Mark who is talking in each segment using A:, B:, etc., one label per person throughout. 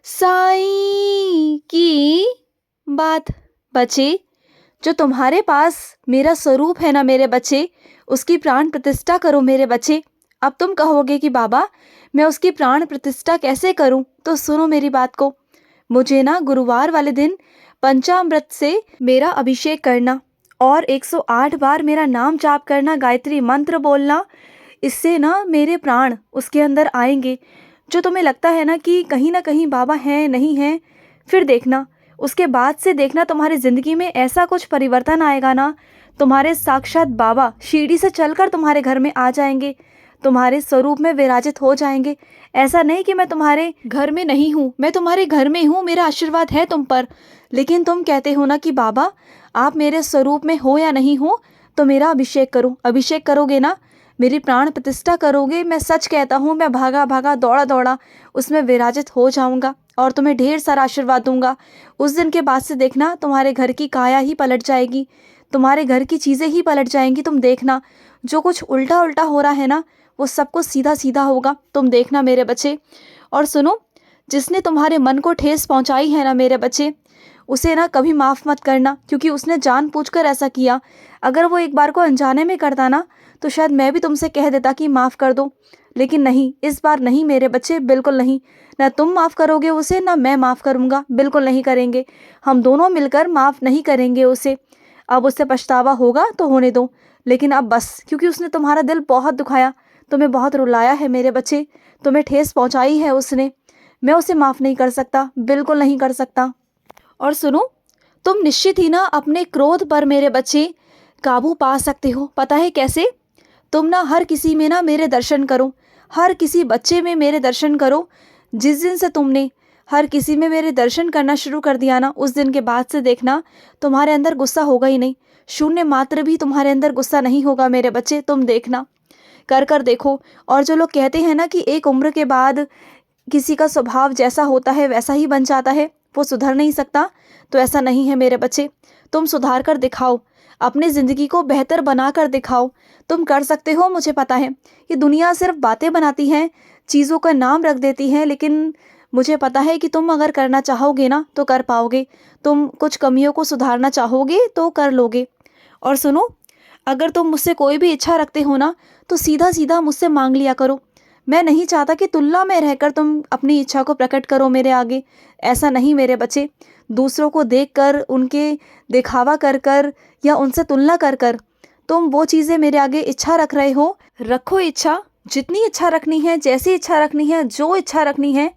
A: साईं की बात। बच्चे, जो तुम्हारे पास मेरा स्वरूप है ना मेरे बच्चे, उसकी प्राण प्रतिष्ठा करो मेरे बच्चे। अब तुम कहोगे कि बाबा मैं उसकी प्राण प्रतिष्ठा कैसे करूं? तो सुनो मेरी बात को। मुझे ना गुरुवार वाले दिन पंचामृत से मेरा अभिषेक करना और 108 बार मेरा नाम जाप करना, गायत्री मंत्र बोलना। इससे ना मेरे प्राण उसके अंदर आएंगे। जो तुम्हें लगता है ना कहीं बाबा हैं नहीं हैं, फिर देखना उसके बाद से देखना तुम्हारी ज़िंदगी में ऐसा कुछ परिवर्तन आएगा ना। तुम्हारे साक्षात बाबा सीढ़ी से चलकर तुम्हारे घर में आ जाएंगे, तुम्हारे स्वरूप में विराजित हो जाएंगे। ऐसा नहीं कि मैं तुम्हारे घर में नहीं हूँ, मैं तुम्हारे घर में हूँ, मेरा आशीर्वाद है तुम पर। लेकिन तुम कहते हो ना कि बाबा आप मेरे स्वरूप में हो या नहीं हो, तो मेरा अभिषेक करो। अभिषेक करोगे ना, मेरी प्राण प्रतिष्ठा करोगे, मैं सच कहता हूँ मैं भागा भागा दौड़ा दौड़ा उसमें विराजित हो जाऊँगा और तुम्हें ढेर सारा आशीर्वाद दूंगा। उस दिन के बाद से देखना तुम्हारे घर की काया ही पलट जाएगी, तुम्हारे घर की चीज़ें ही पलट जाएंगी। तुम देखना जो कुछ उल्टा उल्टा हो रहा है ना, वो सब कुछ सीधा सीधा होगा। तुम देखना मेरे बच्चे। और सुनो, जिसने तुम्हारे मन को ठेस पहुंचाई है ना मेरे बच्चे, उसे ना कभी माफ़ मत करना, क्योंकि उसने जानबूझकर ऐसा किया। अगर वो एक बार को अनजाने में करता ना, तो शायद मैं भी तुमसे कह देता कि माफ़ कर दो। लेकिन नहीं, इस बार नहीं मेरे बच्चे, बिल्कुल नहीं। ना तुम माफ़ करोगे उसे, ना मैं माफ़ करूँगा, बिल्कुल नहीं करेंगे। हम दोनों मिलकर माफ़ नहीं करेंगे उसे। अब उससे पछतावा होगा तो होने दो, लेकिन अब बस, क्योंकि उसने तुम्हारा दिल बहुत दुखाया, तुम्हें बहुत रुलाया है मेरे बच्चे, तुम्हें ठेस पहुँचाई है उसने। मैं उसे माफ़ नहीं कर सकता, बिल्कुल नहीं कर सकता। और सुनो, तुम निश्चित ही ना अपने क्रोध पर मेरे बच्चे काबू पा सकते हो। पता है कैसे? तुम ना हर किसी में ना मेरे दर्शन करो, हर किसी बच्चे में मेरे दर्शन करो। जिस दिन से तुमने हर किसी में मेरे दर्शन करना शुरू कर दिया ना, उस दिन के बाद से देखना तुम्हारे अंदर गुस्सा होगा ही नहीं, शून्य मात्र भी तुम्हारे अंदर गुस्सा नहीं होगा मेरे बच्चे। तुम देखना, कर कर देखो। और जो लोग कहते हैं ना कि एक उम्र के बाद किसी का स्वभाव जैसा होता है वैसा ही बन जाता है, वो सुधर नहीं सकता, तो ऐसा नहीं है मेरे बच्चे। तुम सुधार कर दिखाओ, अपनी ज़िंदगी को बेहतर बना कर दिखाओ। तुम कर सकते हो, मुझे पता है। ये दुनिया सिर्फ बातें बनाती है, चीज़ों का नाम रख देती है, लेकिन मुझे पता है कि तुम अगर करना चाहोगे ना तो कर पाओगे। तुम कुछ कमियों को सुधारना चाहोगे तो कर लोगे। और सुनो, अगर तुम मुझसे कोई भी इच्छा रखते हो ना, तो सीधा सीधा मुझसे मांग लिया करो। मैं नहीं चाहता कि तुलना में रहकर तुम अपनी इच्छा को प्रकट करो मेरे आगे। ऐसा नहीं मेरे बच्चे। दूसरों को देखकर, उनके दिखावा कर कर या उनसे तुलना कर कर तुम वो चीज़ें मेरे आगे इच्छा रख रहे हो। रखो इच्छा, जितनी इच्छा रखनी है, जैसी इच्छा रखनी है, जो इच्छा रखनी है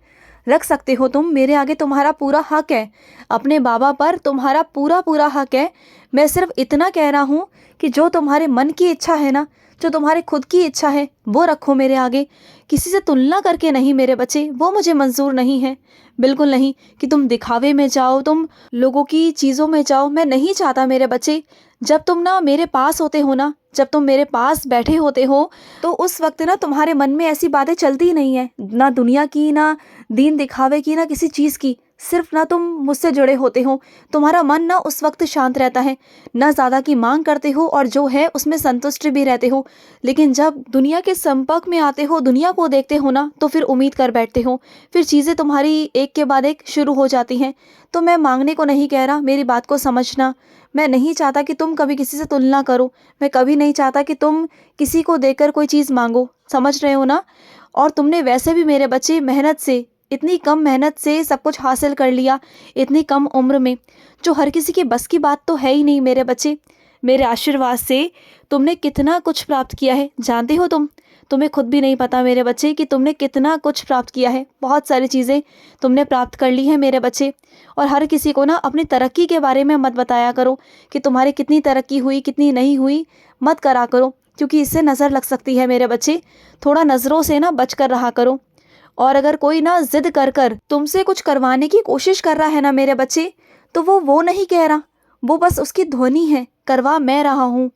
A: रख सकते हो तुम मेरे आगे। तुम्हारा पूरा हक है, अपने बाबा पर तुम्हारा पूरा पूरा हक है। मैं सिर्फ इतना कह रहा हूँ कि जो तुम्हारे मन की इच्छा है ना, जो तुम्हारे खुद की इच्छा है, वो रखो मेरे आगे। किसी से तुलना करके नहीं मेरे बच्चे, वो मुझे मंजूर नहीं है, बिल्कुल नहीं। कि तुम दिखावे में जाओ, तुम लोगों की चीज़ों में जाओ, मैं नहीं चाहता मेरे बच्चे। जब तुम ना मेरे पास होते हो ना, जब तुम मेरे पास बैठे होते हो, तो उस वक्त ना तुम्हारे मन में ऐसी बातें चलती ही नहीं है, ना दुनिया की, ना दीन दिखावे की, ना किसी चीज़ की। सिर्फ ना तुम मुझसे जुड़े होते हो, तुम्हारा मन ना उस वक्त शांत रहता है, ना ज़्यादा की मांग करते हो और जो है उसमें संतुष्ट भी रहते हो। लेकिन जब दुनिया के संपर्क में आते हो, दुनिया को देखते हो ना, तो फिर उम्मीद कर बैठते हो, फिर चीज़ें तुम्हारी एक के बाद एक शुरू हो जाती हैं। तो मैं मांगने को नहीं कह रहा, मेरी बात को समझना। मैं नहीं चाहता कि तुम कभी किसी से तुलना करो, मैं कभी नहीं चाहता कि तुम किसी को देखकर कोई चीज़ मांगो, समझ रहे हो ना? और तुमने वैसे भी मेरे बच्चे मेहनत से, इतनी कम मेहनत से सब कुछ हासिल कर लिया, इतनी कम उम्र में, जो हर किसी के बस की बात तो है ही नहीं मेरे बच्चे। मेरे आशीर्वाद से तुमने कितना कुछ प्राप्त किया है, जानते हो तुम? तुम्हें खुद भी नहीं पता मेरे बच्चे कि तुमने कितना कुछ प्राप्त किया है। बहुत सारी चीज़ें तुमने प्राप्त कर ली है मेरे बच्चे। और हर किसी को ना अपनी तरक्की के बारे में मत बताया करो कि तुम्हारी कितनी तरक्की हुई, कितनी नहीं हुई, मत करा करो, क्योंकि इससे नज़र लग सकती है मेरे बच्चे। थोड़ा नज़रों से ना बच कर रहा करो। और अगर कोई ना जिद कर कर तुमसे कुछ करवाने की कोशिश कर रहा है ना मेरे बच्चे, तो वो नहीं कह रहा, वो बस उसकी ध्वनि है। करवा मैं रहा हूँ,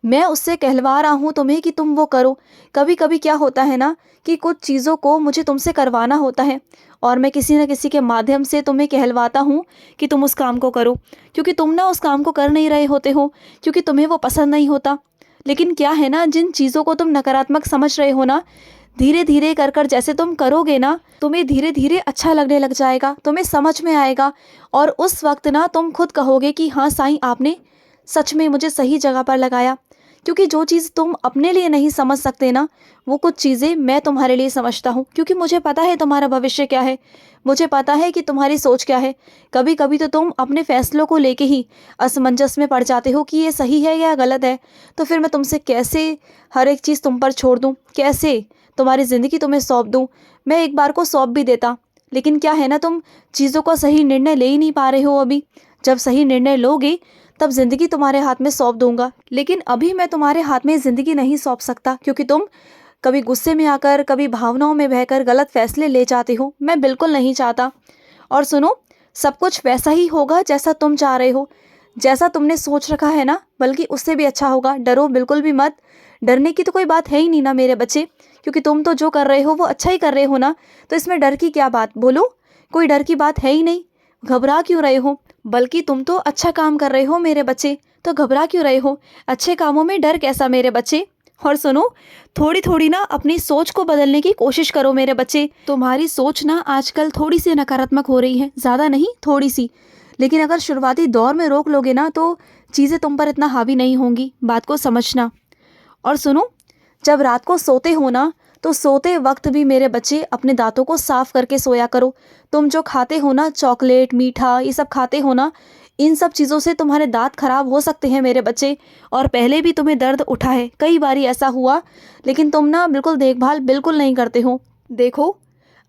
A: मैं उससे कहलवा रहा हूँ तुम्हें कि तुम वो करो। कभी कभी क्या होता है ना कि कुछ चीज़ों को मुझे तुमसे करवाना होता है, और मैं किसी न किसी के माध्यम से तुम्हें कहलवाता हूँ कि तुम उस काम को करो, क्योंकि तुम ना उस काम को कर नहीं रहे होते हो, क्योंकि तुम्हें वो पसंद नहीं होता। लेकिन क्या है ना, जिन चीज़ों को तुम नकारात्मक समझ रहे हो ना, धीरे धीरे कर कर जैसे तुम करोगे ना, तुम्हें धीरे धीरे अच्छा लगने लग जाएगा, तुम्हें समझ में आएगा। और उस वक्त ना तुम खुद कहोगे कि हाँ साईं, आपने सच में मुझे सही जगह पर लगाया। क्योंकि जो चीज़ तुम अपने लिए नहीं समझ सकते ना, वो कुछ चीज़ें मैं तुम्हारे लिए समझता हूँ, क्योंकि मुझे पता है तुम्हारा भविष्य क्या है, मुझे पता है कि तुम्हारी सोच क्या है। कभी कभी तो तुम अपने फैसलों को लेके ही असमंजस में पड़ जाते हो कि ये सही है या गलत है। तो फिर मैं तुमसे कैसे हर एक चीज़ तुम पर छोड़ दूँ, कैसे तुम्हारी ज़िंदगी तुम्हें सौंप दूँ। मैं एक बार को सौंप भी देता, लेकिन क्या है ना, तुम चीज़ों का सही निर्णय ले ही नहीं पा रहे हो अभी। जब सही निर्णय लोगे तब ज़िंदगी तुम्हारे हाथ में सौंप दूंगा, लेकिन अभी मैं तुम्हारे हाथ में ज़िंदगी नहीं सौंप सकता, क्योंकि तुम कभी गुस्से में आकर, कभी भावनाओं में बहकर गलत फैसले ले जाते हो। मैं बिल्कुल नहीं चाहता। और सुनो, सब कुछ वैसा ही होगा जैसा तुम चाह रहे हो, जैसा तुमने सोच रखा है ना, बल्कि उससे भी अच्छा होगा। डरो बिल्कुल भी मत। डरने की तो कोई बात है ही नहीं ना मेरे बच्चे, क्योंकि तुम तो जो कर रहे हो वो अच्छा ही कर रहे हो ना, तो इसमें डर की क्या बात, बोलो। कोई डर की बात है ही नहीं। घबरा क्यों रहे हो? बल्कि तुम तो अच्छा काम कर रहे हो मेरे बच्चे, तो घबरा क्यों रहे हो? अच्छे कामों में डर कैसा मेरे बच्चे? और सुनो, थोड़ी थोड़ी ना अपनी सोच को बदलने की कोशिश करो मेरे बच्चे। तुम्हारी सोच ना आजकल थोड़ी सी नकारात्मक हो रही है, ज़्यादा नहीं, थोड़ी सी। लेकिन अगर शुरुआती दौर में रोक लोगे ना, तो चीज़ें तुम पर इतना हावी नहीं होंगी, बात को समझना। और सुनो, जब रात को सोते हो ना, तो सोते वक्त भी मेरे बच्चे अपने दांतों को साफ करके सोया करो। तुम जो खाते हो ना, चॉकलेट, मीठा, ये सब खाते हो ना, इन सब चीज़ों से तुम्हारे दांत खराब हो सकते हैं मेरे बच्चे। और पहले भी तुम्हें दर्द उठा है, कई बारी ऐसा हुआ, लेकिन तुम ना बिल्कुल देखभाल बिल्कुल नहीं करते हो। देखो,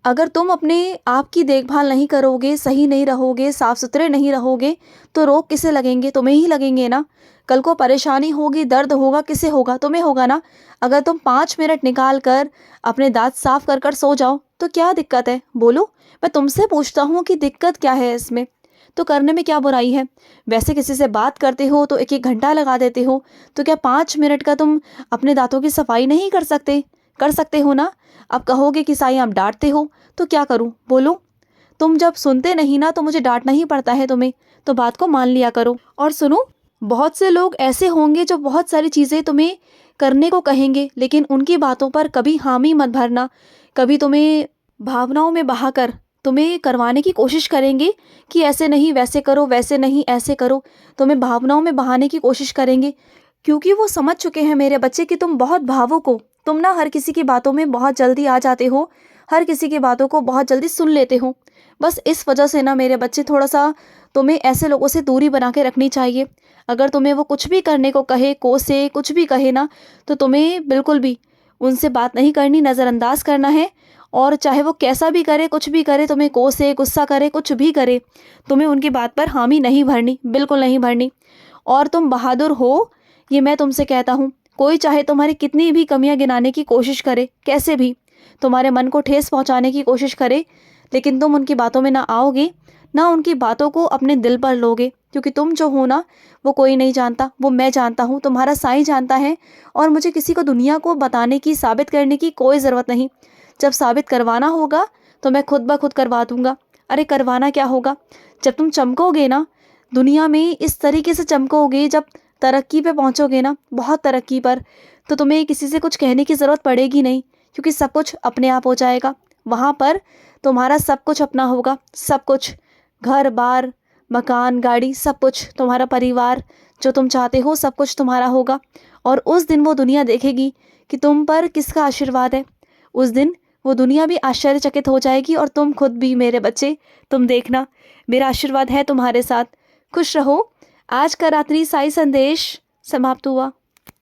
A: अगर तुम अपने आप की देखभाल नहीं करोगे, सही नहीं रहोगे, साफ सुथरे नहीं रहोगे, तो रोग किसे लगेंगे? तुम्हें ही लगेंगे ना। कल को परेशानी होगी, दर्द होगा, किसे होगा? तुम्हें होगा ना। अगर तुम 5 मिनट निकाल कर अपने दांत साफ कर कर सो जाओ, तो क्या दिक्कत है, बोलो। मैं तुमसे पूछता हूँ कि दिक्कत क्या है इसमें? तो करने में क्या बुराई है? वैसे किसी से बात करते हो तो 1-1 घंटा लगा देते हो, तो क्या 5 मिनट का तुम अपने दांतों की सफाई नहीं कर सकते? कर सकते हो ना। अब कहोगे कि साईं आप डांटते हो, तो क्या करूं, बोलो। तुम जब सुनते नहीं ना, तो मुझे डांटना ही पड़ता है तुम्हें, तो बात को मान लिया करो। और सुनो, बहुत से लोग ऐसे होंगे जो बहुत सारी चीज़ें तुम्हें करने को कहेंगे, लेकिन उनकी बातों पर कभी हामी मत भरना। कभी तुम्हें भावनाओं में बहाकर तुम्हें करवाने की कोशिश करेंगे कि ऐसे नहीं वैसे करो, वैसे नहीं ऐसे करो। तुम्हें भावनाओं में बहाने की कोशिश करेंगे, क्योंकि वो समझ चुके हैं मेरे बच्चे कि तुम बहुत भावुक हो। तुम ना हर किसी की बातों में बहुत जल्दी आ जाते हो, हर किसी की बातों को बहुत जल्दी सुन लेते हो। बस इस वजह से ना मेरे बच्चे, थोड़ा सा तुम्हें ऐसे लोगों से दूरी बना के रखनी चाहिए। अगर तुम्हें वो कुछ भी करने को कहे, कोसे, कुछ भी कहे ना, तो तुम्हें बिल्कुल भी उनसे बात नहीं करनी, नज़रअंदाज करना है। और चाहे वो कैसा भी करे, कुछ भी करे, तुम्हें कोसे, गुस्सा करे, कुछ भी करे, तुम्हें उनकी बात पर हामी नहीं भरनी, बिल्कुल नहीं भरनी। और तुम बहादुर हो, ये मैं तुमसे कहता हूँ। कोई चाहे तुम्हारी कितनी भी कमियां गिनाने की कोशिश करे, कैसे भी तुम्हारे मन को ठेस पहुंचाने की कोशिश करे, लेकिन तुम उनकी बातों में ना आओगे, ना उनकी बातों को अपने दिल पर लोगे। क्योंकि तुम जो हो ना, वो कोई नहीं जानता, वो मैं जानता हूँ, तुम्हारा साईं जानता है। और मुझे किसी को दुनिया को बताने की, साबित करने की कोई ज़रूरत नहीं। जब साबित करवाना होगा तो मैं खुद ब खुद करवा दूंगा। अरे करवाना क्या होगा, जब तुम चमकोगे ना दुनिया में, इस तरीके से चमकोगे, जब तरक्की पे पहुंचोगे ना, बहुत तरक्की पर, तो तुम्हें किसी से कुछ कहने की ज़रूरत पड़ेगी नहीं, क्योंकि सब कुछ अपने आप हो जाएगा। वहाँ पर तुम्हारा सब कुछ अपना होगा, सब कुछ, घर बार, मकान, गाड़ी, सब कुछ, तुम्हारा परिवार, जो तुम चाहते हो सब कुछ तुम्हारा होगा। और उस दिन वो दुनिया देखेगी कि तुम पर किसका आशीर्वाद है। उस दिन वो दुनिया भी आश्चर्यचकित हो जाएगी, और तुम खुद भी मेरे बच्चे। तुम देखना, मेरा आशीर्वाद है तुम्हारे साथ। खुश रहो। आज का रात्रि साई संदेश समाप्त हुआ।